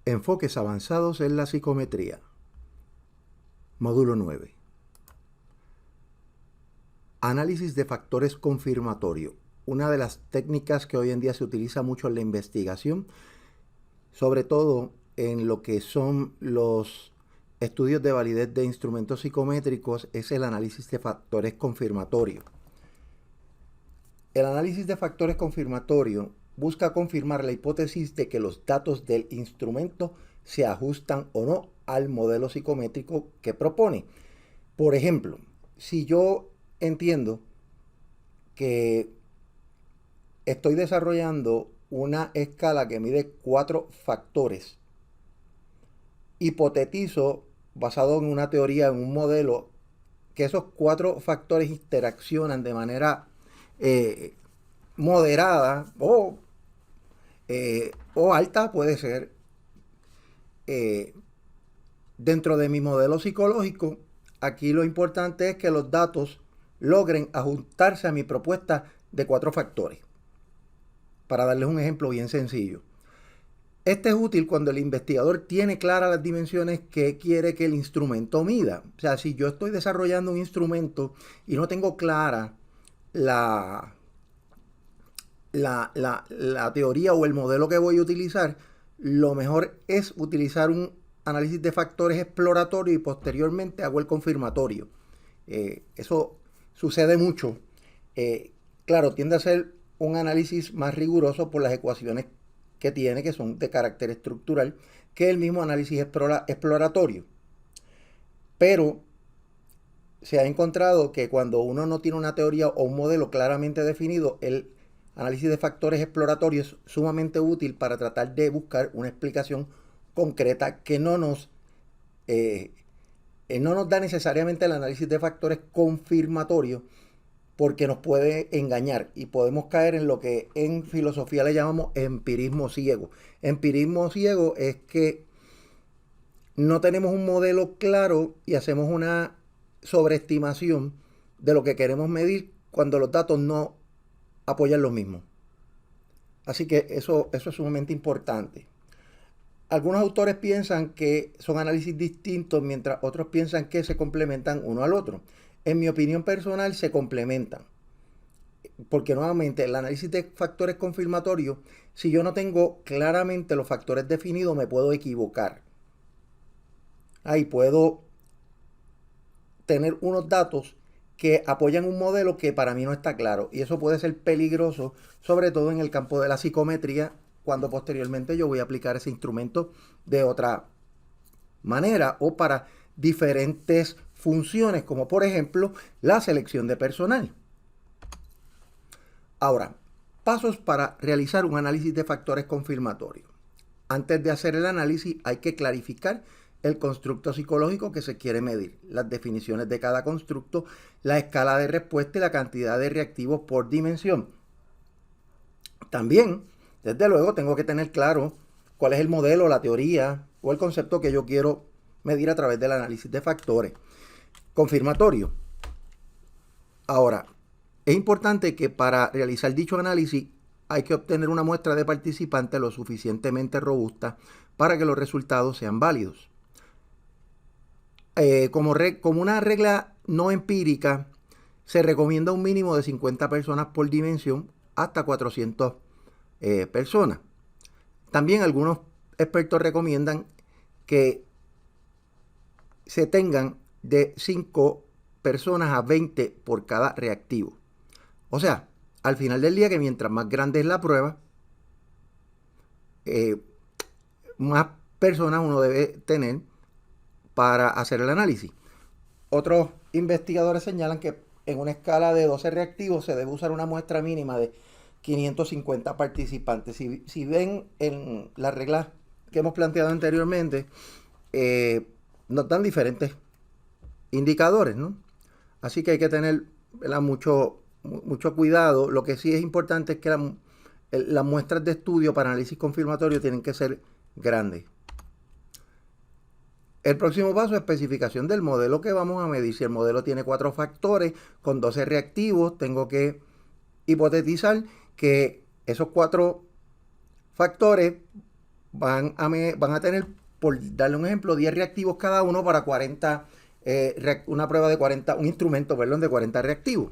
Enfoques avanzados en la psicometría. Módulo 9. Análisis de factores confirmatorio. Una de las técnicas que hoy en día se utiliza mucho en la investigación, sobre todo en lo que son los estudios de validez de instrumentos psicométricos, es el análisis de factores confirmatorios. El análisis de factores confirmatorios busca confirmar la hipótesis de que los datos del instrumento se ajustan o no al modelo psicométrico que propone. Por ejemplo, si yo entiendo que estoy desarrollando una escala que mide 4 factores, hipotetizo, basado en una teoría, en un modelo, que esos 4 factores interaccionan de manera moderada o alta, puede ser, dentro de mi modelo psicológico. Aquí lo importante es que los datos logren ajustarse a mi propuesta de 4 factores. Para darles un ejemplo bien sencillo, este es útil cuando el investigador tiene claras las dimensiones que quiere que el instrumento mida. O sea, si yo estoy desarrollando un instrumento y no tengo clara la teoría o el modelo que voy a utilizar, lo mejor es utilizar un análisis de factores exploratorio y posteriormente hago el confirmatorio. Eso sucede mucho. Claro, tiende a ser un análisis más riguroso por las ecuaciones que tiene, que son de carácter estructural, que el mismo análisis exploratorio. Pero se ha encontrado que cuando uno no tiene una teoría o un modelo claramente definido, el análisis de factores exploratorios es sumamente útil para tratar de buscar una explicación concreta que no nos da necesariamente el análisis de factores confirmatorios, porque nos puede engañar y podemos caer en lo que en filosofía le llamamos empirismo ciego. Empirismo ciego es que no tenemos un modelo claro y hacemos una sobreestimación de lo que queremos medir cuando los datos no apoyan lo mismo. Así que eso es sumamente importante. Algunos autores piensan que son análisis distintos, mientras otros piensan que se complementan uno al otro. En mi opinión personal, se complementan. Porque nuevamente, el análisis de factores confirmatorios, si yo no tengo claramente los factores definidos, me puedo equivocar. Ahí puedo tener unos datos que apoyan un modelo que para mí no está claro. Y eso puede ser peligroso, sobre todo en el campo de la psicometría, cuando posteriormente yo voy a aplicar ese instrumento de otra manera o para diferentes funciones, como por ejemplo la selección de personal. Ahora, pasos para realizar un análisis de factores confirmatorios. Antes de hacer el análisis hay que clarificar el constructo psicológico que se quiere medir, las definiciones de cada constructo, la escala de respuesta y la cantidad de reactivos por dimensión. También, desde luego, tengo que tener claro cuál es el modelo, la teoría o el concepto que yo quiero medir a través del análisis de factores confirmatorio. Ahora, es importante que para realizar dicho análisis hay que obtener una muestra de participantes lo suficientemente robusta para que los resultados sean válidos. Como una regla no empírica, se recomienda un mínimo de 50 personas por dimensión hasta 400 personas. También algunos expertos recomiendan que se tengan de 5 personas a 20 por cada reactivo. O sea, al final del día, que mientras más grande es la prueba, más personas uno debe tener para hacer el análisis. Otros investigadores señalan que en una escala de 12 reactivos se debe usar una muestra mínima de 550 participantes. Si ven en las reglas que hemos planteado anteriormente, nos dan diferentes indicadores, ¿no? Así que hay que tener mucho cuidado. Lo que sí es importante es que las muestras de estudio para análisis confirmatorio tienen que ser grandes. El próximo paso es especificación del modelo que vamos a medir. Si el modelo tiene 4 factores con 12 reactivos, tengo que hipotetizar que esos 4 factores van a tener, por darle un ejemplo, 10 reactivos cada uno para 40, una prueba de 40, un instrumento, perdón, de 40 reactivos.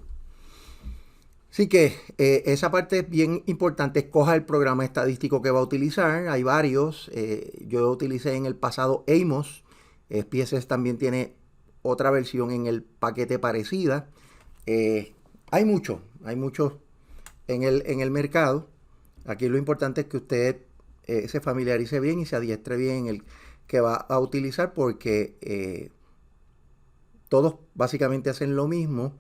Así que esa parte es bien importante. Escoja el programa estadístico que va a utilizar. Hay varios. Yo utilicé en el pasado Amos. SPSS también tiene otra versión en el paquete parecida. Hay muchos en el mercado. Aquí lo importante es que usted se familiarice bien y se adiestre bien en el que va a utilizar, porque todos básicamente hacen lo mismo.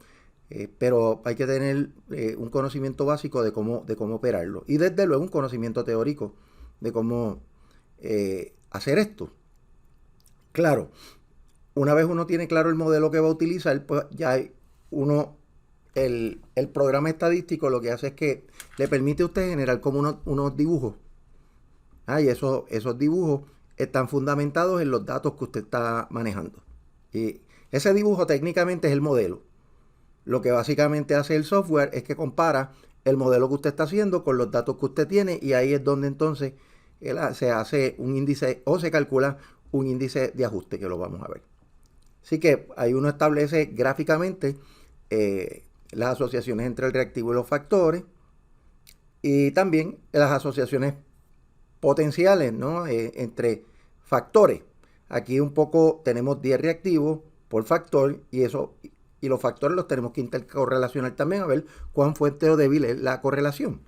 Pero hay que tener un conocimiento básico de cómo operarlo. Y desde luego un conocimiento teórico de cómo hacer esto. Claro, una vez uno tiene claro el modelo que va a utilizar, pues ya el programa estadístico lo que hace es que le permite a usted generar como unos dibujos. Y esos dibujos están fundamentados en los datos que usted está manejando. Y ese dibujo técnicamente es el modelo. Lo que básicamente hace el software es que compara el modelo que usted está haciendo con los datos que usted tiene, y ahí es donde entonces se hace un índice o se calcula un índice de ajuste, que lo vamos a ver. Así que ahí uno establece gráficamente las asociaciones entre el reactivo y los factores, y también las asociaciones potenciales, ¿no? Entre factores. Aquí un poco tenemos 10 reactivos por factor, y los factores los tenemos que intercorrelacionar también a ver cuán fuerte o débil es la correlación.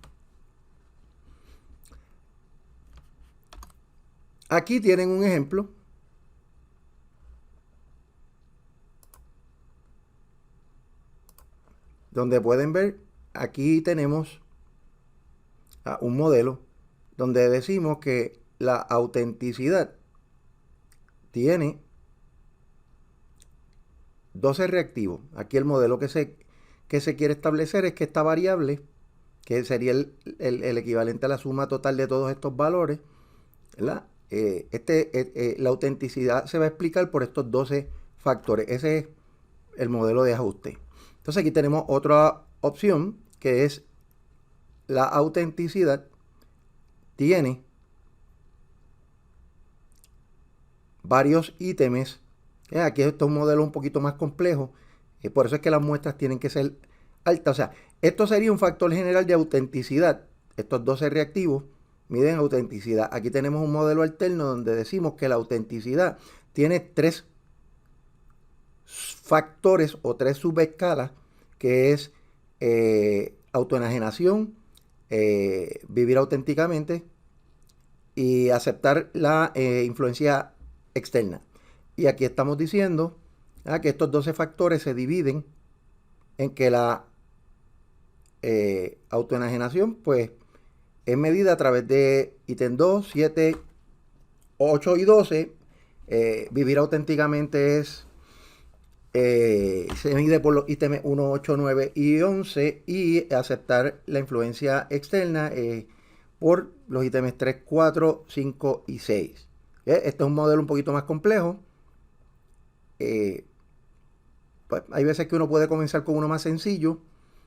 Aquí tienen un ejemplo donde pueden ver, aquí tenemos un modelo donde decimos que la autenticidad tiene 12 reactivos. Aquí el modelo que se quiere establecer es que esta variable, que sería el equivalente a la suma total de todos estos valores, ¿verdad? La autenticidad se va a explicar por estos 12 factores. Ese es el modelo de ajuste. Entonces aquí tenemos otra opción, que es la autenticidad tiene varios ítems. Aquí esto es un modelo un poquito más complejo, por eso es que las muestras tienen que ser altas. O sea, esto sería un factor general de autenticidad. Estos 12 reactivos miden autenticidad. Aquí tenemos un modelo alterno donde decimos que la autenticidad tiene 3 factores o 3 subescalas, que es autoenajenación, vivir auténticamente y aceptar la influencia externa. Y aquí estamos diciendo que estos 12 factores se dividen en que la autoenajenación pues es medida a través de ítem 2, 7, 8 y 12. Vivir auténticamente se mide por los ítems 1, 8, 9 y 11, y aceptar la influencia externa por los ítems 3, 4, 5 y 6. Este es un modelo un poquito más complejo. Pues hay veces que uno puede comenzar con uno más sencillo.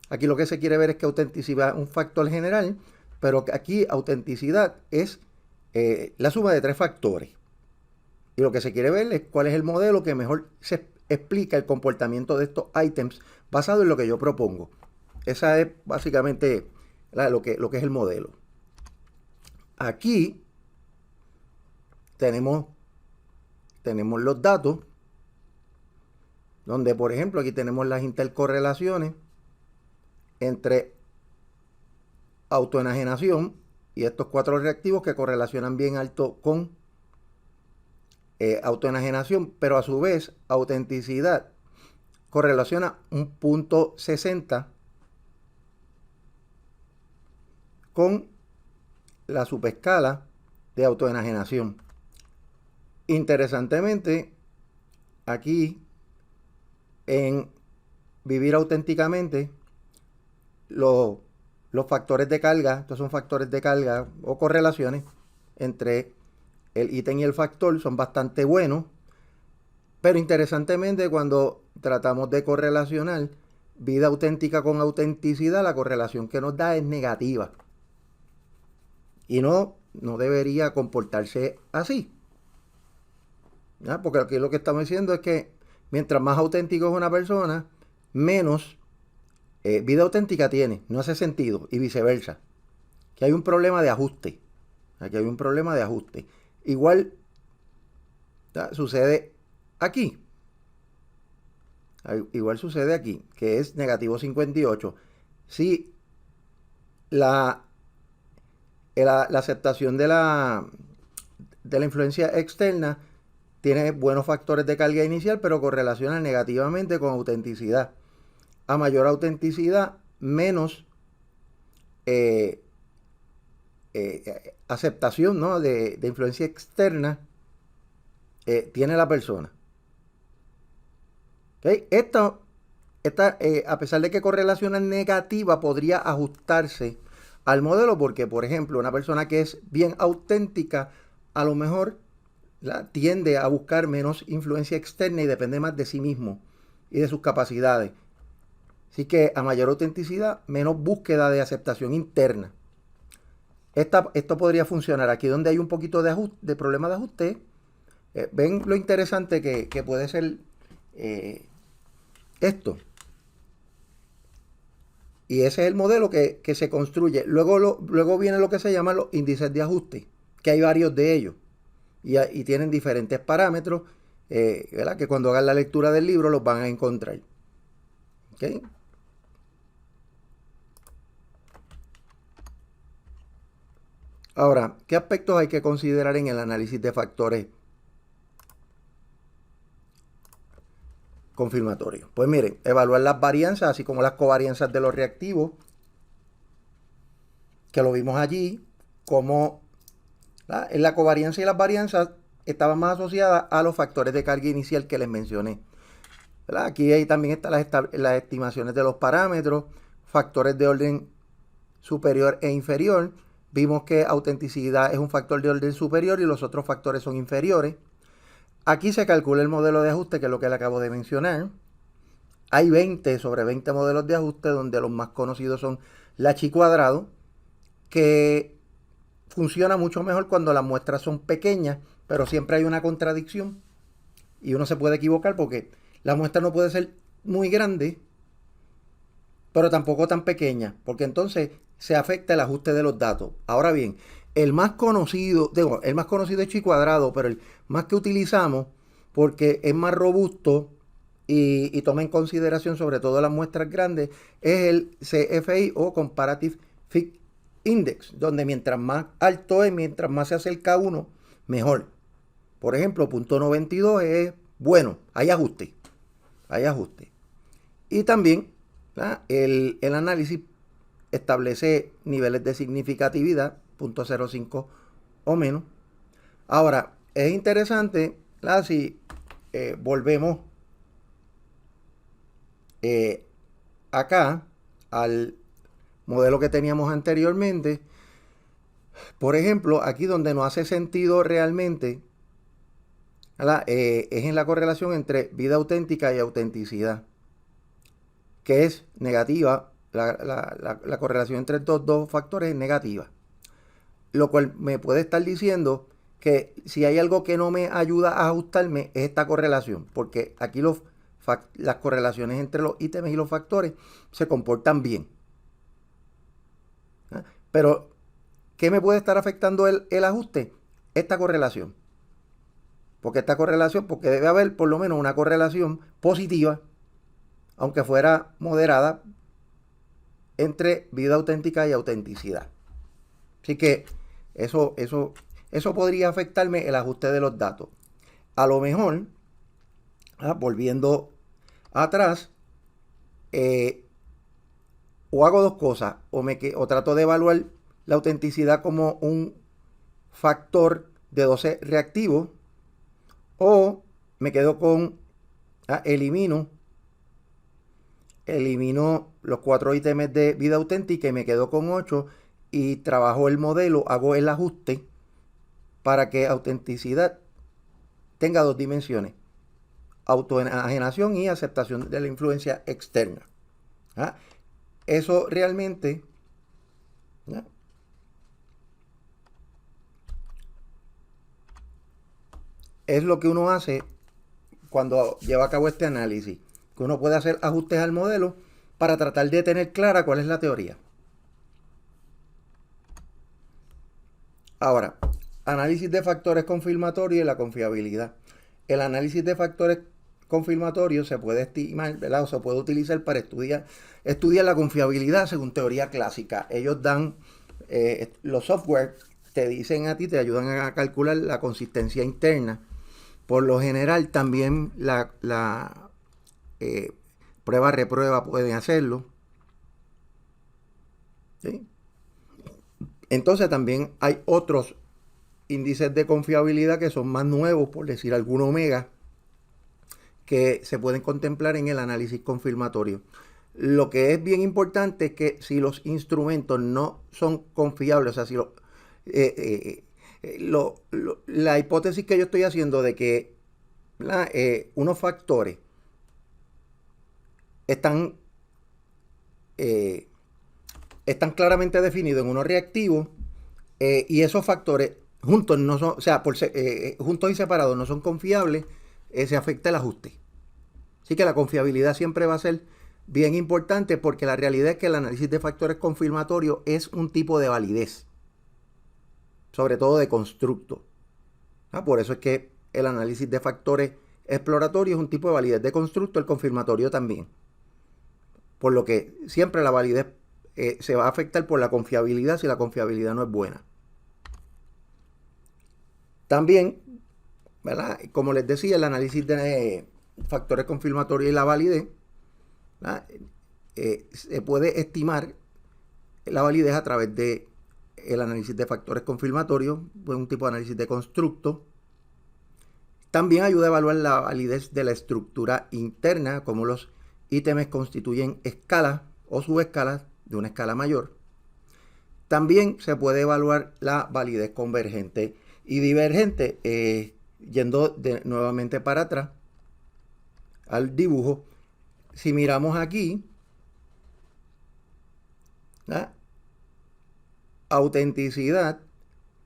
Aquí lo que se quiere ver es que autenticidad es un factor general, pero aquí autenticidad es la suma de 3 factores. Y lo que se quiere ver es cuál es el modelo que mejor se explica el comportamiento de estos ítems basado en lo que yo propongo. Esa es básicamente lo que es el modelo. Aquí tenemos los datos, donde por ejemplo aquí tenemos las intercorrelaciones entre autoenajenación y estos 4 reactivos que correlacionan bien alto con autoenajenación, pero a su vez autenticidad correlaciona un punto 60 con la subescala de autoenajenación. Interesantemente, aquí en vivir auténticamente, los factores de carga, estos son factores de carga o correlaciones entre el ítem y el factor, son bastante buenos, pero interesantemente cuando tratamos de correlacionar vida auténtica con autenticidad, la correlación que nos da es negativa. Y no no debería comportarse así. ¿Ya? Porque aquí lo que estamos diciendo es que mientras más auténtico es una persona, menos vida auténtica tiene. No hace sentido. Y viceversa. Que hay un problema de ajuste. Aquí hay un problema de ajuste. Igual, ¿ya? Sucede aquí. Igual sucede aquí, que es negativo 58. Si la aceptación de la influencia externa tiene buenos factores de carga inicial, pero correlaciona negativamente con autenticidad. A mayor autenticidad, menos aceptación, ¿no?, de influencia externa tiene la persona. ¿Okay? Esta, a pesar de que correlaciona negativa, podría ajustarse al modelo porque, por ejemplo, una persona que es bien auténtica, a lo mejor tiende a buscar menos influencia externa y depende más de sí mismo y de sus capacidades. Así que a mayor autenticidad, menos búsqueda de aceptación interna. Esto podría funcionar aquí donde hay un poquito de problema de ajuste. ¿Ven lo interesante que puede ser esto? Y ese es el modelo que se construye. Luego viene lo que se llaman los índices de ajuste, que hay varios de ellos. Y tienen diferentes parámetros, ¿verdad? Que cuando hagan la lectura del libro los van a encontrar. ¿Okay? Ahora, ¿qué aspectos hay que considerar en el análisis de factores confirmatorios? Pues miren, evaluar las varianzas, así como las covarianzas de los reactivos, que lo vimos allí, como en la covarianza y las varianzas estaban más asociadas a los factores de carga inicial que les mencioné. ¿Verdad? Aquí también están las estimaciones de los parámetros, factores de orden superior e inferior. Vimos que autenticidad es un factor de orden superior y los otros factores son inferiores. Aquí se calcula el modelo de ajuste, que es lo que le acabo de mencionar. Hay 20 sobre 20 modelos de ajuste, donde los más conocidos son la chi cuadrado, que funciona mucho mejor cuando las muestras son pequeñas, pero siempre hay una contradicción y uno se puede equivocar porque la muestra no puede ser muy grande, pero tampoco tan pequeña, porque entonces se afecta el ajuste de los datos. Ahora bien, el más conocido es chi cuadrado, pero el más que utilizamos, porque es más robusto y toma en consideración sobre todo las muestras grandes, es el CFI o Comparative Fit Index, donde mientras más alto es, mientras más se acerca a 1, mejor. Por ejemplo, .92 es bueno, hay ajuste. Y también el análisis establece niveles de significatividad, 0.05 o menos. Ahora, es interesante, si volvemos acá al modelo que teníamos anteriormente. Por ejemplo, aquí donde no hace sentido realmente, es en la correlación entre vida auténtica y autenticidad, que es negativa. La correlación entre estos dos factores es negativa, lo cual me puede estar diciendo que si hay algo que no me ayuda a ajustarme es esta correlación, porque aquí las correlaciones entre los ítems y los factores se comportan bien. Pero, ¿qué me puede estar afectando el ajuste? Esta correlación. Porque debe haber por lo menos una correlación positiva, aunque fuera moderada, entre vida auténtica y autenticidad. Así que eso podría afectarme el ajuste de los datos. A lo mejor, volviendo atrás, o hago dos cosas, o trato de evaluar la autenticidad como un factor de 12 reactivos, o me quedo con, elimino los 4 ítems de vida auténtica y me quedo con 8 y trabajo el modelo, hago el ajuste para que autenticidad tenga 2 dimensiones, autoenajenación y aceptación de la influencia externa. Eso realmente es lo que uno hace cuando lleva a cabo este análisis, que uno puede hacer ajustes al modelo para tratar de tener clara cuál es la teoría. Ahora, análisis de factores confirmatorios y la confiabilidad. El análisis de factores confirmatorios se puede estimar, ¿verdad? O se puede utilizar para estudiar la confiabilidad según teoría clásica. Ellos dan, los software te dicen a ti, te ayudan a calcular la consistencia interna. Por lo general también la prueba-reprueba pueden hacerlo. ¿Sí? Entonces también hay otros índices de confiabilidad que son más nuevos, por decir algún omega, que se pueden contemplar en el análisis confirmatorio. Lo que es bien importante es que si los instrumentos no son confiables, o sea, si la hipótesis que yo estoy haciendo de que unos factores están claramente definidos en unos reactivos y esos factores juntos no son, o sea, juntos y separados no son confiables, se afecta el ajuste. Así que la confiabilidad siempre va a ser bien importante porque la realidad es que el análisis de factores confirmatorios es un tipo de validez, sobre todo de constructo. Por eso es que el análisis de factores exploratorios es un tipo de validez de constructo, el confirmatorio también. Por lo que siempre la validez se va a afectar por la confiabilidad si la confiabilidad no es buena. También, ¿verdad? Como les decía, el análisis de factores confirmatorios y la validez, se puede estimar la validez a través de el análisis de factores confirmatorios, un tipo de análisis de constructo. También ayuda a evaluar la validez de la estructura interna, como los ítems constituyen escalas o subescalas de una escala mayor. También se puede evaluar la validez convergente y divergente, yendo nuevamente para atrás al dibujo. Si miramos aquí, ¿verdad? Autenticidad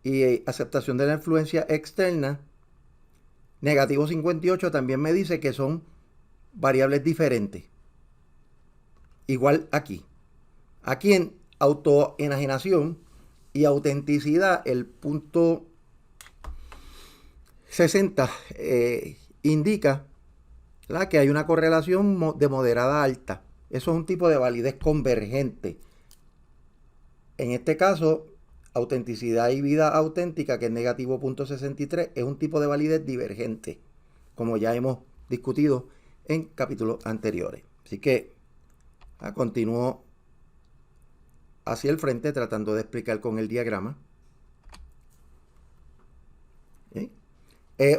y aceptación de la influencia externa, negativo 58 también me dice que son variables diferentes. Igual aquí. Aquí en autoenajenación y autenticidad, el punto 60 indica, ¿verdad?, que hay una correlación de moderada a alta. Eso es un tipo de validez convergente. En este caso, autenticidad y vida auténtica, que es negativo 0.63, es un tipo de validez divergente, como ya hemos discutido en capítulos anteriores. Así que continúo hacia el frente tratando de explicar con el diagrama. ¿Sí?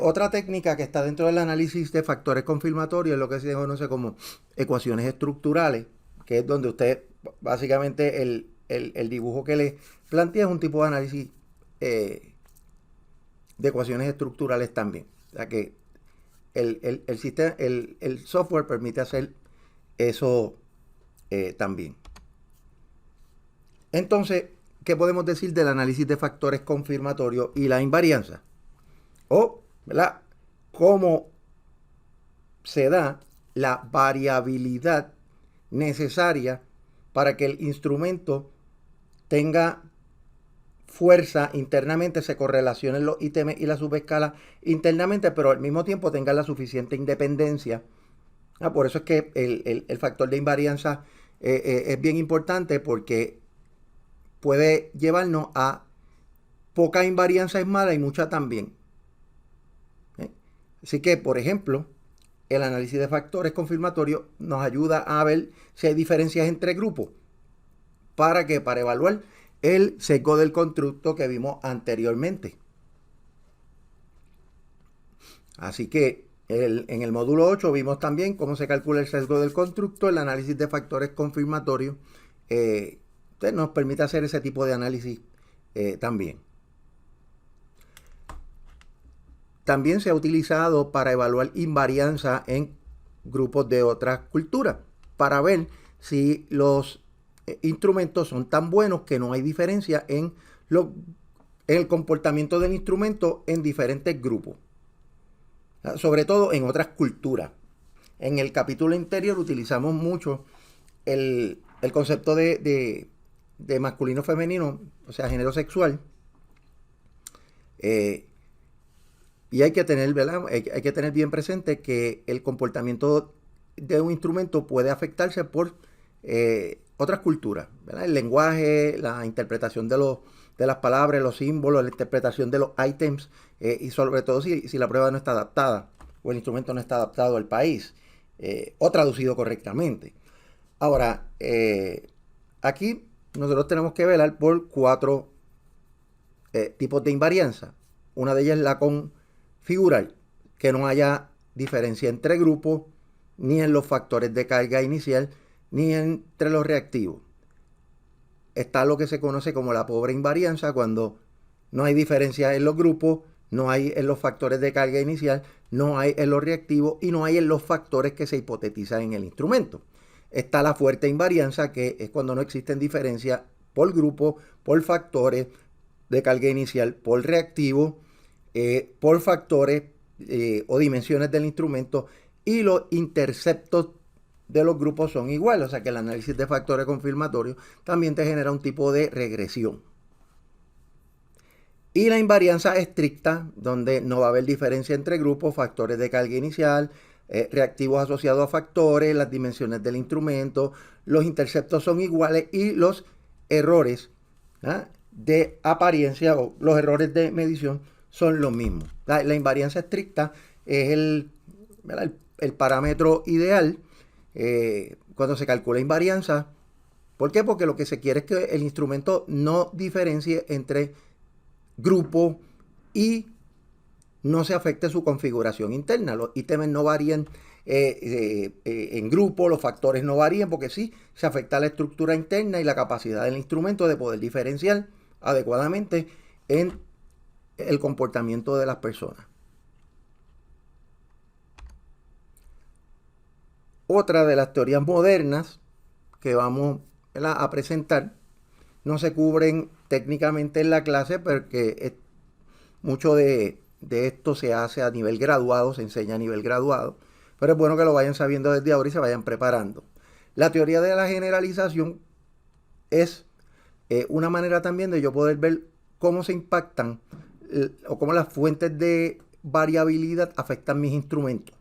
Otra técnica que está dentro del análisis de factores confirmatorios es lo que se conoce como ecuaciones estructurales, que es donde usted básicamente el dibujo que le plantea es un tipo de análisis de ecuaciones estructurales también. O sea que el sistema, el software permite hacer eso también. Entonces, ¿qué podemos decir del análisis de factores confirmatorios y la invarianza? ¿Verdad? ¿Cómo se da la variabilidad necesaria para que el instrumento tenga fuerza internamente, se correlacionen los ítems y la subescala internamente, pero al mismo tiempo tenga la suficiente independencia? Por eso es que el factor de invarianza es bien importante, porque puede llevarnos a poca invarianza es mala y mucha también. Así que, por ejemplo, el análisis de factores confirmatorios nos ayuda a ver si hay diferencias entre grupos. Para evaluar el sesgo del constructo que vimos anteriormente. Así que en el módulo 8 vimos también cómo se calcula el sesgo del constructo. El análisis de factores confirmatorios nos permite hacer ese tipo de análisis también. También se ha utilizado para evaluar invarianza en grupos de otras culturas, para ver si los instrumentos son tan buenos que no hay diferencia en el comportamiento del instrumento en diferentes grupos. sobre todo en otras culturas. En el capítulo anterior utilizamos mucho el concepto de masculino-femenino, o sea, género sexual. Y hay que tener, ¿verdad? Hay que tener bien presente que el comportamiento de un instrumento puede afectarse por otras culturas, ¿verdad? El lenguaje, la interpretación de las palabras, los símbolos, la interpretación de los ítems, y sobre todo si la prueba no está adaptada o el instrumento no está adaptado al país o traducido correctamente. Ahora, aquí nosotros tenemos que velar por 4 tipos de invarianza. Una de ellas es la configural, que no haya diferencia entre grupos, ni en los factores de carga inicial, ni entre los reactivos. Está lo que se conoce como la pobre invarianza, cuando no hay diferencia en los grupos, no hay en los factores de carga inicial, no hay en los reactivos y no hay en los factores que se hipotetizan en el instrumento. Está la fuerte invarianza, que es cuando no existen diferencias por grupo, por factores de carga inicial, por reactivo, por factores o dimensiones del instrumento, y los interceptos de los grupos son iguales. O sea que el análisis de factores confirmatorios también te genera un tipo de regresión. Y la invarianza estricta, donde no va a haber diferencia entre grupos, factores de carga inicial, reactivos asociados a factores, las dimensiones del instrumento, los interceptos son iguales y los errores de apariencia o los errores de medición son los mismos. La invarianza estricta es el parámetro ideal cuando se calcula invarianza. ¿Por qué? Porque lo que se quiere es que el instrumento no diferencie entre grupo y no se afecte su configuración interna. Los ítems no varían en grupo, los factores no varían, porque sí se afecta la estructura interna y la capacidad del instrumento de poder diferenciar adecuadamente en el comportamiento de las personas. Otra de las teorías modernas que vamos a presentar no se cubren técnicamente en la clase, porque mucho de esto se hace a nivel graduado, se enseña a nivel graduado, pero es bueno que lo vayan sabiendo desde ahora y se vayan preparando. La teoría de la generalización es una manera también de yo poder ver cómo se impactan o cómo las fuentes de variabilidad afectan mis instrumentos,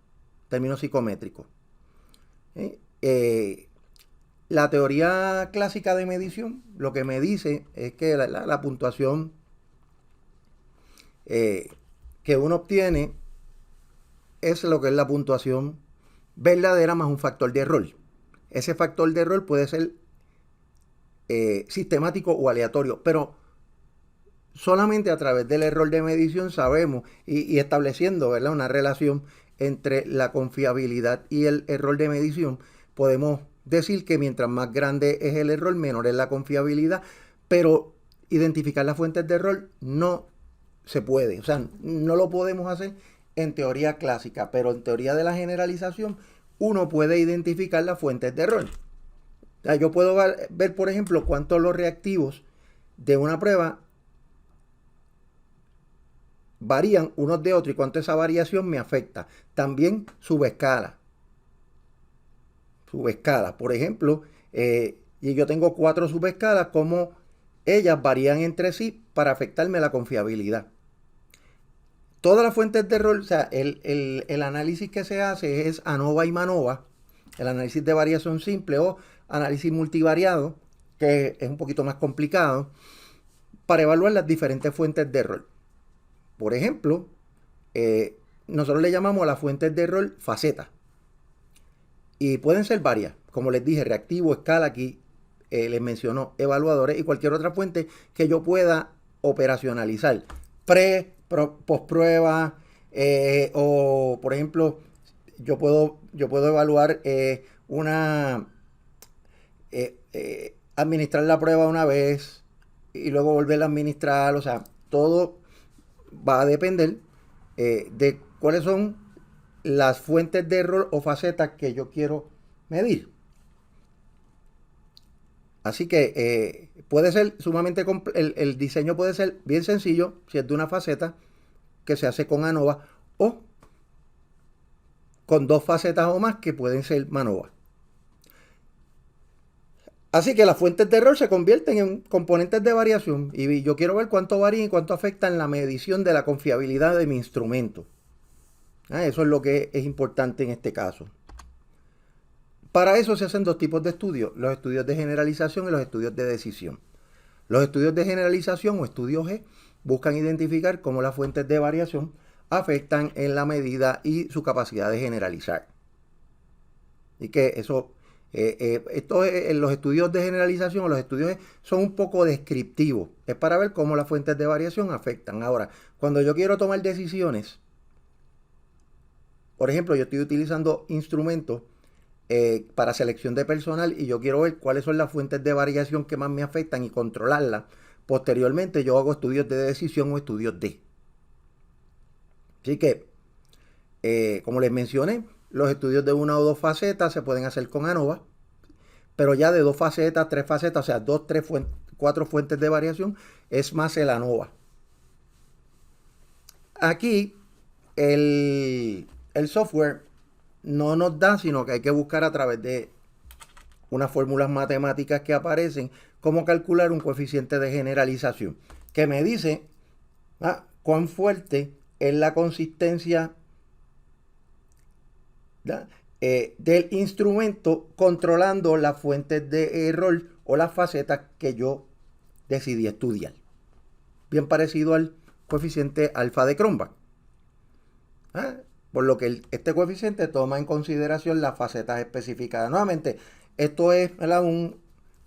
términos psicométricos. La teoría clásica de medición lo que me dice es que la puntuación que uno obtiene es lo que es la puntuación verdadera más un factor de error. Ese factor de error puede ser sistemático o aleatorio, pero solamente a través del error de medición sabemos y estableciendo, ¿verdad?, una relación entre la confiabilidad y el error de medición, podemos decir que mientras más grande es el error, menor es la confiabilidad, pero identificar las fuentes de error no se puede. O sea, no lo podemos hacer en teoría clásica, pero en teoría de la generalización uno puede identificar las fuentes de error. O sea, yo puedo ver, por ejemplo, cuántos los reactivos de una prueba varían unos de otros y cuánto esa variación me afecta. También subescala. Por ejemplo, y yo tengo 4 subescalas, como ellas varían entre sí para afectarme la confiabilidad. Todas las fuentes de error, o sea, el análisis que se hace es ANOVA y MANOVA, el análisis de variación simple o análisis multivariado, que es un poquito más complicado, para evaluar las diferentes fuentes de error. Por ejemplo, nosotros le llamamos a las fuentes de error facetas. Y pueden ser varias, como les dije, reactivo, escala, aquí les menciono evaluadores y cualquier otra fuente que yo pueda operacionalizar. Post-prueba, o por ejemplo, yo puedo evaluar administrar la prueba una vez y luego volverla a administrar. O sea, todo va a depender de cuáles son las fuentes de error o facetas que yo quiero medir. Así que puede ser sumamente el diseño puede ser bien sencillo si es de una faceta que se hace con ANOVA, o con 2 facetas o más que pueden ser MANOVA. Así que las fuentes de error se convierten en componentes de variación y yo quiero ver cuánto varía y cuánto afecta en la medición de la confiabilidad de mi instrumento. Eso es lo que es importante en este caso. Para eso se hacen 2 tipos de estudios, los estudios de generalización y los estudios de decisión. Los estudios de generalización o estudios G buscan identificar cómo las fuentes de variación afectan en la medida y su capacidad de generalizar. Y que eso, los estudios de generalización o los estudios G son un poco descriptivos. Es para ver cómo las fuentes de variación afectan. Ahora, cuando yo quiero tomar decisiones, por ejemplo, yo estoy utilizando instrumentos para selección de personal y yo quiero ver cuáles son las fuentes de variación que más me afectan y controlarlas. Posteriormente yo hago estudios de decisión o estudios D. Así que, como les mencioné, los estudios de 1 o 2 facetas se pueden hacer con ANOVA, pero ya de 2 facetas, 3 facetas, o sea, 2, 3, 4 fuentes de variación, es más el ANOVA. Aquí, el software no nos da, sino que hay que buscar a través de unas fórmulas matemáticas que aparecen, cómo calcular un coeficiente de generalización, que me dice cuán fuerte es la consistencia del instrumento controlando las fuentes de error o las facetas que yo decidí estudiar. Bien parecido al coeficiente alfa de Cronbach. Por lo que este coeficiente toma en consideración las facetas especificadas. Nuevamente, esto es, ¿verdad?,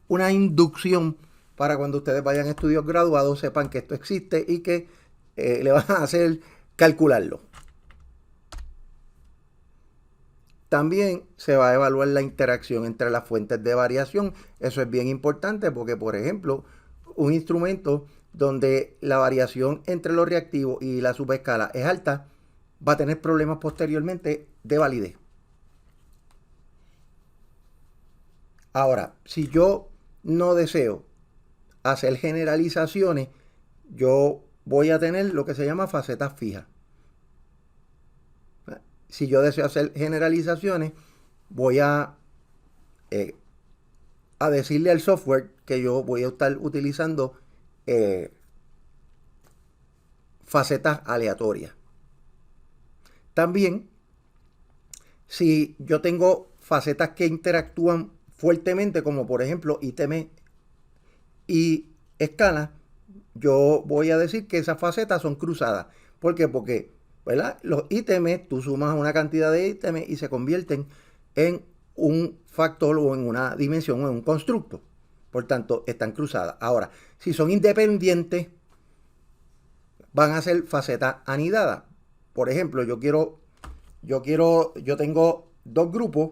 una inducción para cuando ustedes vayan a estudios graduados sepan que esto existe y que le van a hacer calcularlo. También se va a evaluar la interacción entre las fuentes de variación. Eso es bien importante porque, por ejemplo, un instrumento donde la variación entre los reactivos y la subescala es alta, va a tener problemas posteriormente de validez. Ahora, si yo no deseo hacer generalizaciones, yo voy a tener lo que se llama facetas fijas. Si yo deseo hacer generalizaciones, voy a decirle al software que yo voy a estar utilizando facetas aleatorias. También, si yo tengo facetas que interactúan fuertemente, como por ejemplo ITM y escala, yo voy a decir que esas facetas son cruzadas. ¿Por qué? Porque, ¿verdad?, los ítems, tú sumas una cantidad de ítems y se convierten en un factor o en una dimensión o en un constructo. Por tanto, están cruzadas. Ahora, si son independientes, van a ser facetas anidadas. Por ejemplo, yo tengo 2 grupos.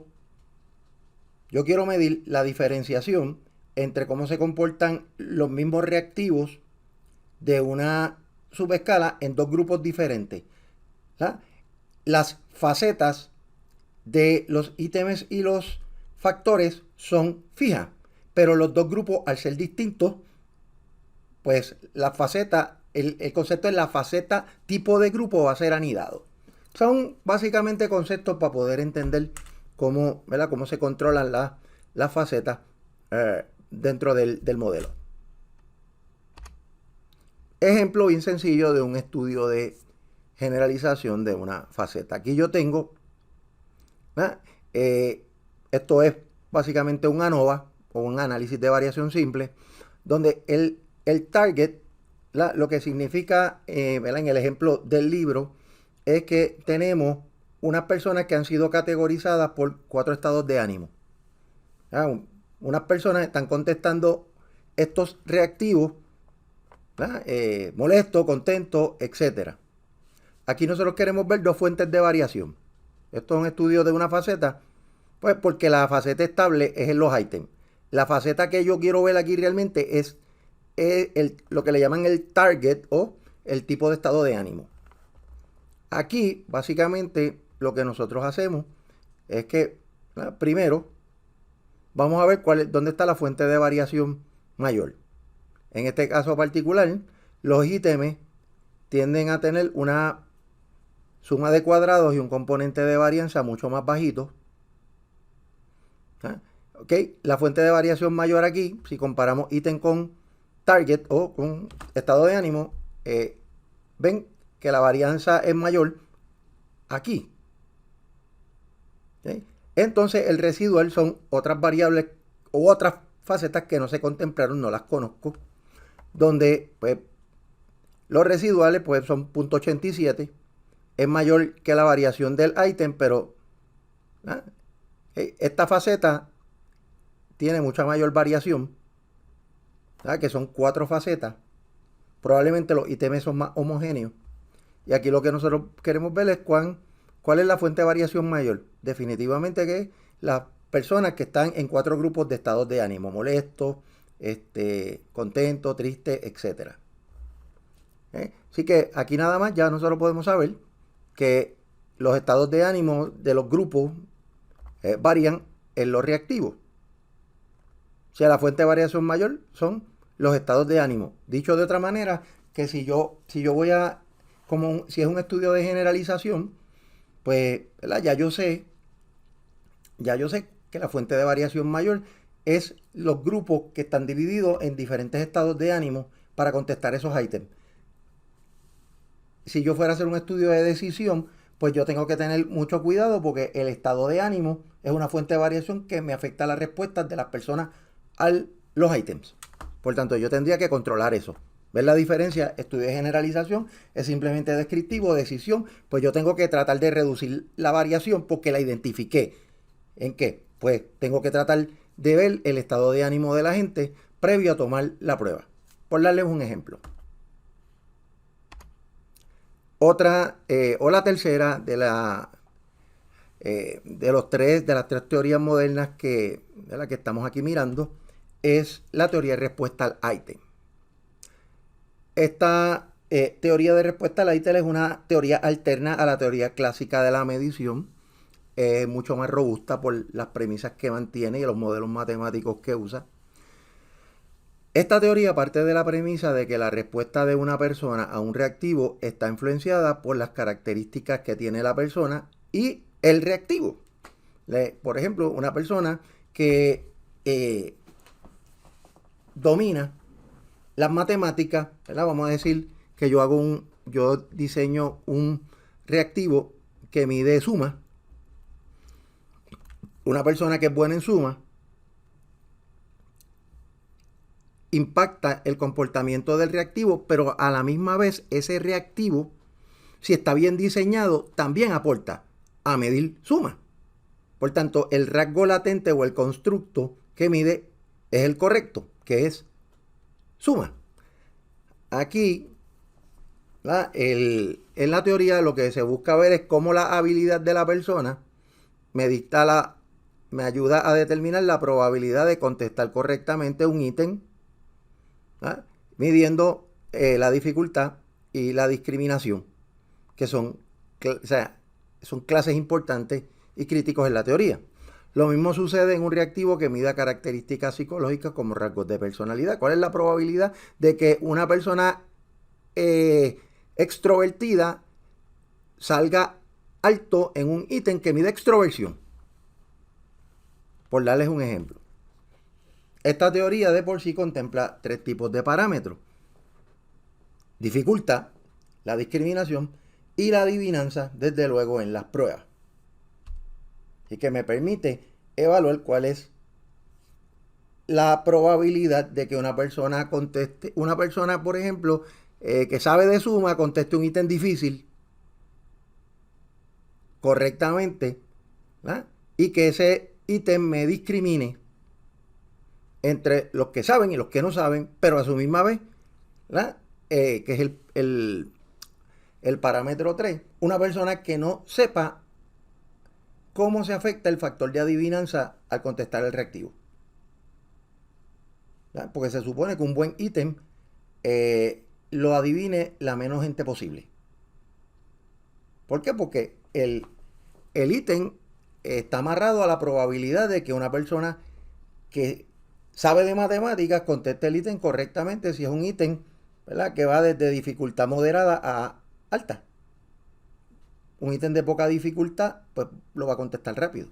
Yo quiero medir la diferenciación entre cómo se comportan los mismos reactivos de una subescala en 2 grupos diferentes. Las facetas de los ítems y los factores son fijas, pero los 2 grupos, al ser distintos, pues la faceta, el concepto es la faceta tipo de grupo va a ser anidado. Son básicamente conceptos para poder entender cómo, ¿verdad?, cómo se controlan las facetas dentro del modelo. Ejemplo bien sencillo de un estudio de generalización de una faceta. Aquí yo tengo, esto es básicamente un ANOVA o un análisis de variación simple, donde el target, lo que significa, en el ejemplo del libro, es que tenemos unas personas que han sido categorizadas por 4 estados de ánimo. Unas personas están contestando estos reactivos, molesto, contento, etc. Aquí nosotros queremos ver 2 fuentes de variación. Esto es un estudio de una faceta, pues porque la faceta estable es en los ítems. La faceta que yo quiero ver aquí realmente es lo que le llaman el target o el tipo de estado de ánimo. Aquí, básicamente, lo que nosotros hacemos es que, primero, vamos a ver dónde está la fuente de variación mayor. En este caso particular, los ítems tienden a tener una suma de cuadrados y un componente de varianza mucho más bajito. ¿Ok? La fuente de variación mayor aquí, si comparamos ítem con target o con estado de ánimo, ven que la varianza es mayor aquí. ¿Okay? Entonces el residual son otras variables o otras facetas que no se contemplaron, no las conozco, donde pues los residuales pues son 0.87, es mayor que la variación del ítem, pero esta faceta tiene mucha mayor variación, que son 4 facetas. Probablemente los ítems son más homogéneos. Y aquí lo que nosotros queremos ver es cuál es la fuente de variación mayor. Definitivamente que es las personas que están en 4 grupos de estados de ánimo: molesto, contento, triste, etc. Así que aquí nada más ya nosotros podemos saber que los estados de ánimo de los grupos varían en los reactivos. O sea, la fuente de variación mayor son los estados de ánimo. Dicho de otra manera, que si yo voy a, si es un estudio de generalización, pues, ¿verdad? Ya yo sé que la fuente de variación mayor es los grupos que están divididos en diferentes estados de ánimo para contestar esos ítems. Si yo fuera a hacer un estudio de decisión, pues yo tengo que tener mucho cuidado porque el estado de ánimo es una fuente de variación que me afecta las respuestas de las personas a los ítems. Por tanto, yo tendría que controlar eso. ¿Ves la diferencia? Estudio de generalización es simplemente descriptivo. Decisión, pues yo tengo que tratar de reducir la variación porque la identifiqué. ¿En qué? Pues tengo que tratar de ver el estado de ánimo de la gente previo a tomar la prueba. Por darles un ejemplo. Otra, o la tercera de las tres teorías modernas de las que estamos aquí mirando, es la teoría de respuesta al ítem. Esta teoría de respuesta al ítem es una teoría alterna a la teoría clásica de la medición. Es mucho más robusta por las premisas que mantiene y los modelos matemáticos que usa. Esta teoría parte de la premisa de que la respuesta de una persona a un reactivo está influenciada por las características que tiene la persona y el reactivo. Por ejemplo, una persona que domina las matemáticas, ¿verdad? Vamos a decir que yo diseño un reactivo que mide suma. Una persona que es buena en suma impacta el comportamiento del reactivo, pero a la misma vez ese reactivo, si está bien diseñado, también aporta a medir suma. Por tanto, el rasgo latente o el constructo que mide es el correcto, que es suma. Aquí, en la teoría, lo que se busca ver es cómo la habilidad de la persona me ayuda a determinar la probabilidad de contestar correctamente un ítem, midiendo la dificultad y la discriminación, que son clases importantes y críticos en la teoría. Lo mismo sucede en un reactivo que mida características psicológicas como rasgos de personalidad. ¿Cuál es la probabilidad de que una persona extrovertida salga alto en un ítem que mide extroversión? Por darles un ejemplo. Esta teoría de por sí contempla 3 tipos de parámetros: dificultad, la discriminación y la adivinanza, desde luego en las pruebas. Y que me permite evaluar cuál es la probabilidad de que una persona conteste, por ejemplo, que sabe de suma, conteste un ítem difícil correctamente, ¿verdad? Y que ese ítem me discrimine entre los que saben y los que no saben, pero a su misma vez, ¿verdad? Que es el parámetro 3, una persona que no sepa cómo se afecta el factor de adivinanza al contestar el reactivo. ¿Verdad? Porque se supone que un buen ítem lo adivine la menos gente posible. ¿Por qué? Porque el ítem está amarrado a la probabilidad de que una persona que sabe de matemáticas conteste el ítem correctamente si es un ítem, ¿verdad?, que va desde dificultad moderada a alta. un ítem de poca dificultad, pues lo va a contestar rápido.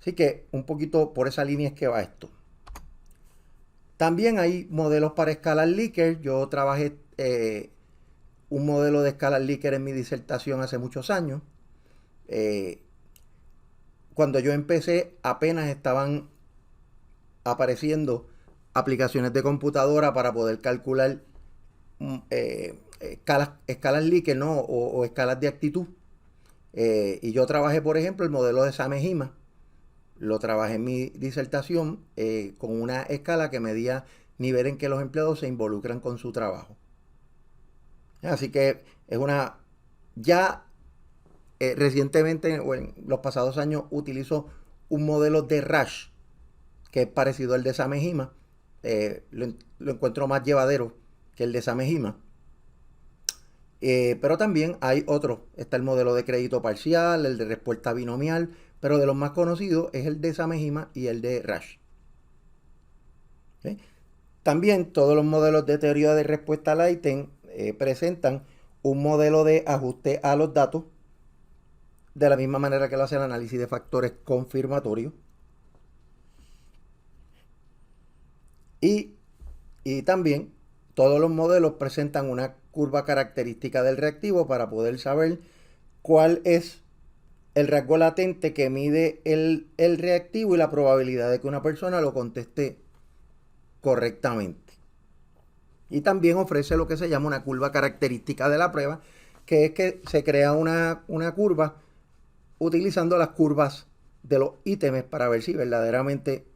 Así que un poquito por esa línea es que va esto. También hay modelos para escalar Likert. Yo trabajé un modelo de escalar Likert en mi disertación hace muchos años. Cuando yo empecé, apenas estaban apareciendo aplicaciones de computadora para poder calcular escalas Likert, ¿no? o escalas de actitud. Y yo trabajé, por ejemplo, el modelo de Samejima. Lo trabajé en mi disertación con una escala que medía nivel en que los empleados se involucran con su trabajo. Así que es una... Ya recientemente o en los pasados años utilizo un modelo de Rash que es parecido al de Samejima. Lo encuentro más llevadero que el de Samejima. Pero también hay otros. Está el modelo de crédito parcial, el de respuesta binomial, pero de los más conocidos es el de Samejima y el de Rash. ¿Okay? También todos los modelos de teoría de respuesta al ítem presentan un modelo de ajuste a los datos, de la misma manera que lo hace el análisis de factores confirmatorios. Y también todos los modelos presentan una curva característica del reactivo para poder saber cuál es el rasgo latente que mide el reactivo y la probabilidad de que una persona lo conteste correctamente. Y también ofrece lo que se llama una curva característica de la prueba, que es que se crea una curva utilizando las curvas de los ítems para ver si verdaderamente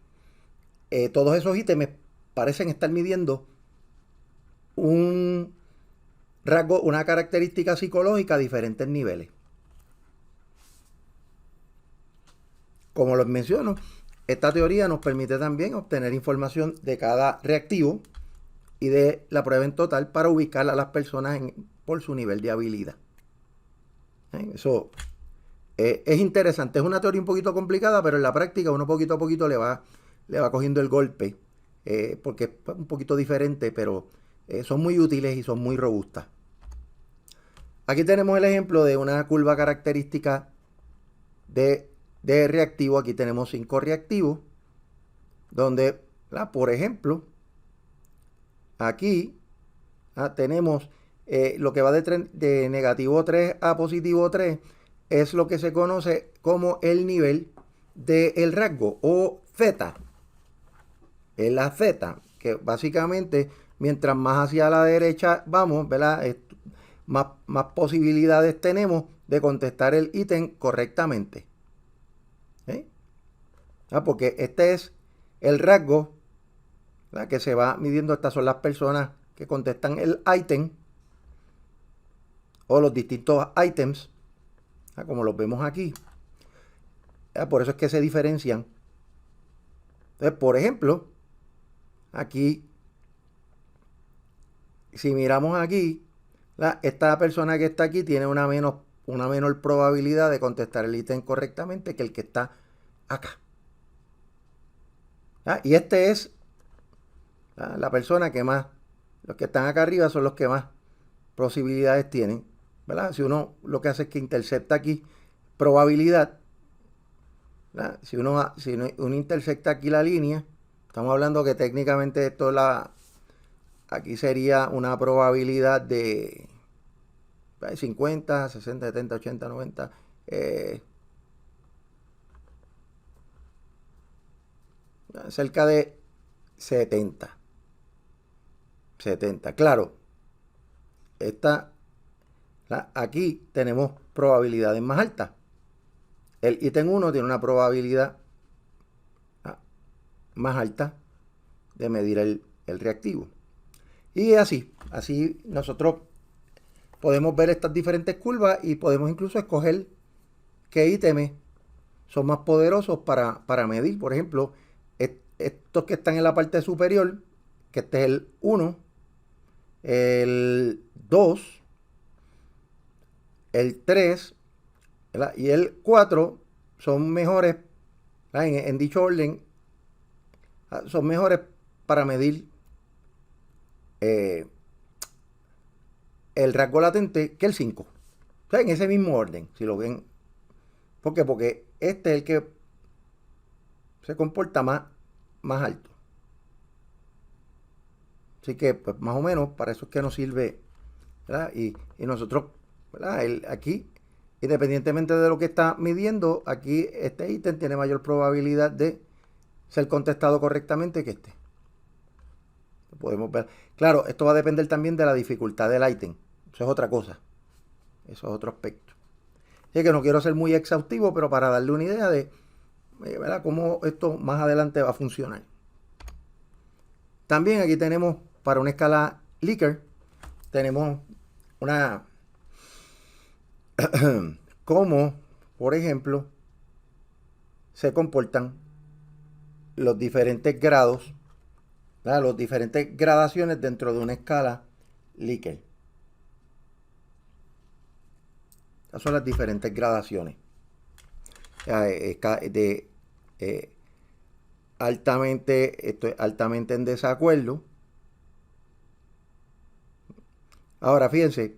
todos esos ítems parecen estar midiendo un rasgo, una característica psicológica a diferentes niveles. Como les menciono, esta teoría nos permite también obtener información de cada reactivo y de la prueba en total para ubicar a las personas por su nivel de habilidad. Eso es interesante. Es una teoría un poquito complicada, pero en la práctica uno poquito a poquito le va cogiendo el golpe, porque es un poquito diferente, pero son muy útiles y son muy robustas. Aquí tenemos el ejemplo de una curva característica de reactivo. Aquí tenemos 5 reactivos, donde, por ejemplo, aquí tenemos lo que va de negativo 3 a positivo 3, es lo que se conoce como el nivel del rasgo, o Z. Es la Z, que básicamente mientras más hacia la derecha vamos, ¿verdad? Más posibilidades tenemos de contestar el ítem correctamente. Porque este es el rasgo, ¿verdad?, que se va midiendo. Estas son las personas que contestan el ítem o los distintos ítems, como los vemos aquí. Por eso es que se diferencian. Entonces, por ejemplo, aquí, si miramos aquí, esta persona que está aquí tiene una menor probabilidad de contestar el ítem correctamente que el que está acá. Y este es la persona que más, los que están acá arriba son los que más posibilidades tienen, ¿verdad? Si uno lo que hace es que intercepta aquí probabilidad, ¿verdad? Si uno intersecta aquí la línea, estamos hablando que técnicamente esto aquí sería una probabilidad de 50, 60, 70, 80, 90. Cerca de 70. Claro, aquí tenemos probabilidades más altas. El ítem 1 tiene una probabilidad más alta de medir el reactivo. Y así nosotros podemos ver estas diferentes curvas y podemos incluso escoger qué ítems son más poderosos para medir. Por ejemplo, estos que están en la parte superior, que este es el 1, el 2, el 3, ¿verdad?, y el 4 son mejores, en dicho orden, son mejores para medir el rasgo latente que el 5. sea, en ese mismo orden, si lo ven. ¿Por qué? Porque este es el que se comporta más alto. Así que, pues más o menos, para eso es que nos sirve, ¿verdad? Y nosotros, ¿verdad? Aquí, independientemente de lo que está midiendo, aquí este ítem tiene mayor probabilidad de ser contestado correctamente que este. Lo podemos ver. Claro, esto va a depender también de la dificultad del ítem. Eso es otra cosa. Eso es otro aspecto. Así que no quiero ser muy exhaustivo, pero para darle una idea de, ¿verdad?, cómo esto más adelante va a funcionar. También aquí tenemos, para una escala Likert, tenemos una cómo, por ejemplo, se comportan los diferentes grados, ¿verdad?, los diferentes gradaciones dentro de una escala Likert. Estas son las diferentes gradaciones de estoy altamente en desacuerdo. Ahora fíjense,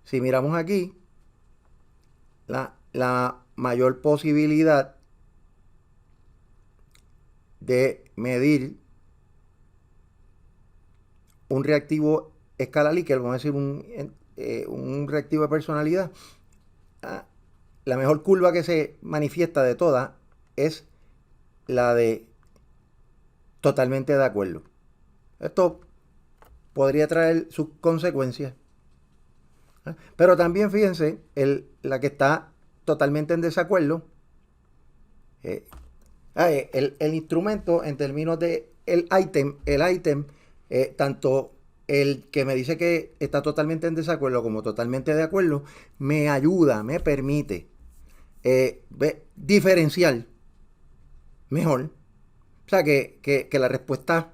si miramos aquí, la mayor posibilidad de medir un reactivo escala Likert, vamos a decir un reactivo de personalidad, la mejor curva que se manifiesta de todas es la de totalmente de acuerdo. Esto podría traer sus consecuencias. Pero también fíjense, la que está totalmente en desacuerdo, el instrumento en términos de el ítem, tanto el que me dice que está totalmente en desacuerdo como totalmente de acuerdo, me ayuda, me permite diferenciar mejor. O sea, que las respuestas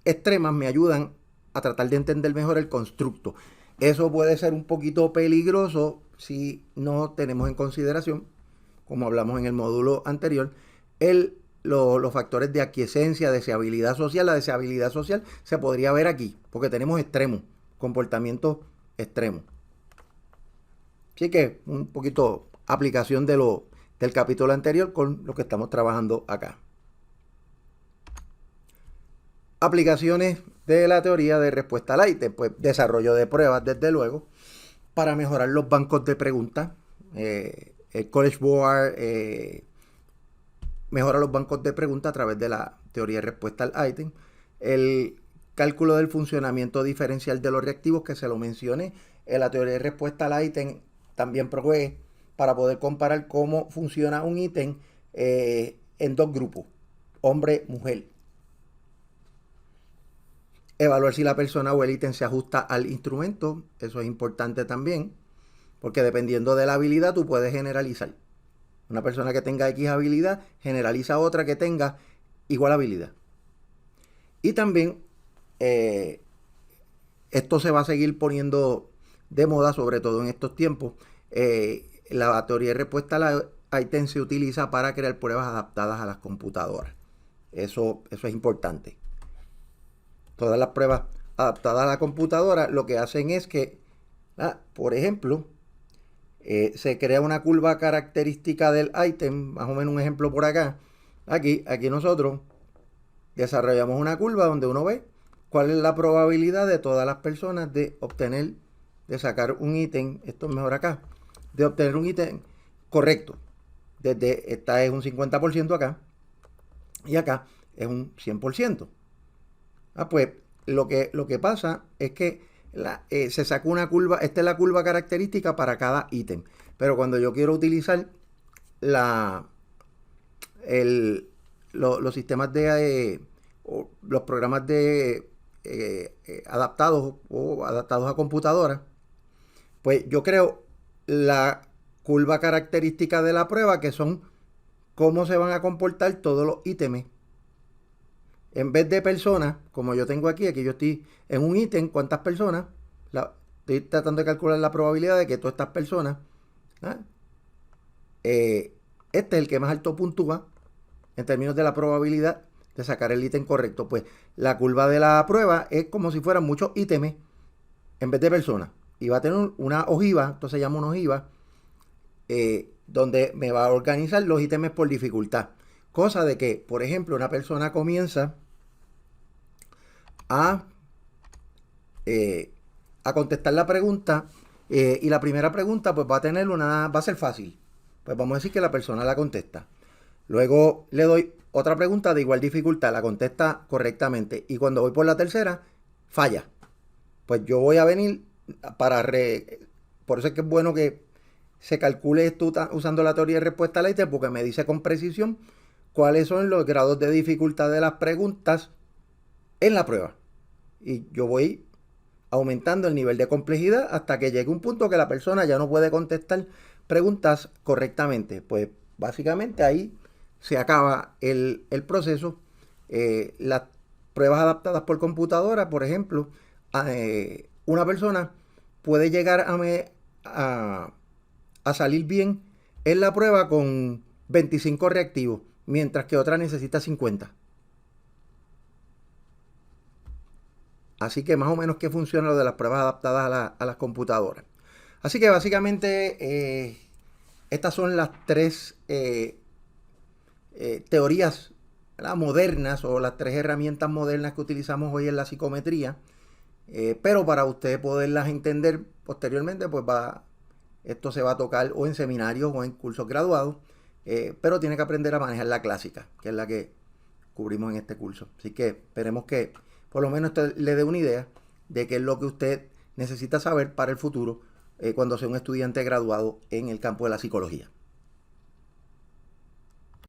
extremas me ayudan a tratar de entender mejor el constructo. Eso puede ser un poquito peligroso si no tenemos en consideración, como hablamos en el módulo anterior, los factores de aquiescencia, deseabilidad social. La deseabilidad social se podría ver aquí, porque tenemos extremos, comportamientos extremos. Así que un poquito aplicación del capítulo anterior con lo que estamos trabajando acá. Aplicaciones de la teoría de respuesta al ítem, pues desarrollo de pruebas, desde luego, para mejorar los bancos de preguntas. El College Board mejora los bancos de preguntas a través de la teoría de respuesta al ítem. El cálculo del funcionamiento diferencial de los reactivos, que se lo mencioné, en la teoría de respuesta al ítem también provee para poder comparar cómo funciona un ítem en dos grupos, hombre-mujer. Evaluar si la persona o el ítem se ajusta al instrumento, eso es importante también, porque dependiendo de la habilidad tú puedes generalizar. Una persona que tenga X habilidad generaliza a otra que tenga igual habilidad. Y también esto se va a seguir poniendo de moda, sobre todo en estos tiempos. La teoría de respuesta al ítem se utiliza para crear pruebas adaptadas a las computadoras. Eso es importante. Todas las pruebas adaptadas a la computadora lo que hacen es que, por ejemplo, se crea una curva característica del ítem, más o menos un ejemplo por acá. Aquí nosotros desarrollamos una curva donde uno ve cuál es la probabilidad de todas las personas de sacar un ítem, esto es mejor acá, de obtener un ítem correcto. Esta es un 50% acá y acá es un 100%. Pues lo que pasa es que se sacó una curva, esta es la curva característica para cada ítem. Pero cuando yo quiero utilizar los sistemas los programas de adaptados a computadoras, pues yo creo la curva característica de la prueba, que son cómo se van a comportar todos los ítems. En vez de personas, como yo tengo aquí yo estoy en un ítem, ¿cuántas personas? Estoy tratando de calcular la probabilidad de que todas estas personas, este es el que más alto puntúa en términos de la probabilidad de sacar el ítem correcto. Pues la curva de la prueba es como si fueran muchos ítems en vez de personas. Y va a tener una ojiva, esto se llama una ojiva, donde me va a organizar los ítems por dificultad. Cosa de que, por ejemplo, una persona comienza a, a contestar la pregunta y la primera pregunta pues va a ser fácil. Pues vamos a decir que la persona la contesta. Luego le doy otra pregunta de igual dificultad, la contesta correctamente. Y cuando voy por la tercera, falla. Pues yo voy a venir por eso es que es bueno que se calcule esto usando la teoría de respuesta al ítem, porque me dice con precisión cuáles son los grados de dificultad de las preguntas en la prueba. Y yo voy aumentando el nivel de complejidad hasta que llegue un punto que la persona ya no puede contestar preguntas correctamente. Pues básicamente ahí se acaba el proceso. Las pruebas adaptadas por computadora, por ejemplo, una persona puede llegar a salir bien en la prueba con 25 reactivos, mientras que otra necesita 50. Así que más o menos que funciona lo de las pruebas adaptadas a las computadoras. Así que básicamente estas son las tres teorías, ¿verdad?, modernas, o las tres herramientas modernas que utilizamos hoy en la psicometría. Pero para usted poderlas entender posteriormente, pues esto se va a tocar o en seminarios o en cursos graduados, pero tiene que aprender a manejar la clásica, que es la que cubrimos en este curso. Así que esperemos que por lo menos esto le dé una idea de qué es lo que usted necesita saber para el futuro cuando sea un estudiante graduado en el campo de la psicología.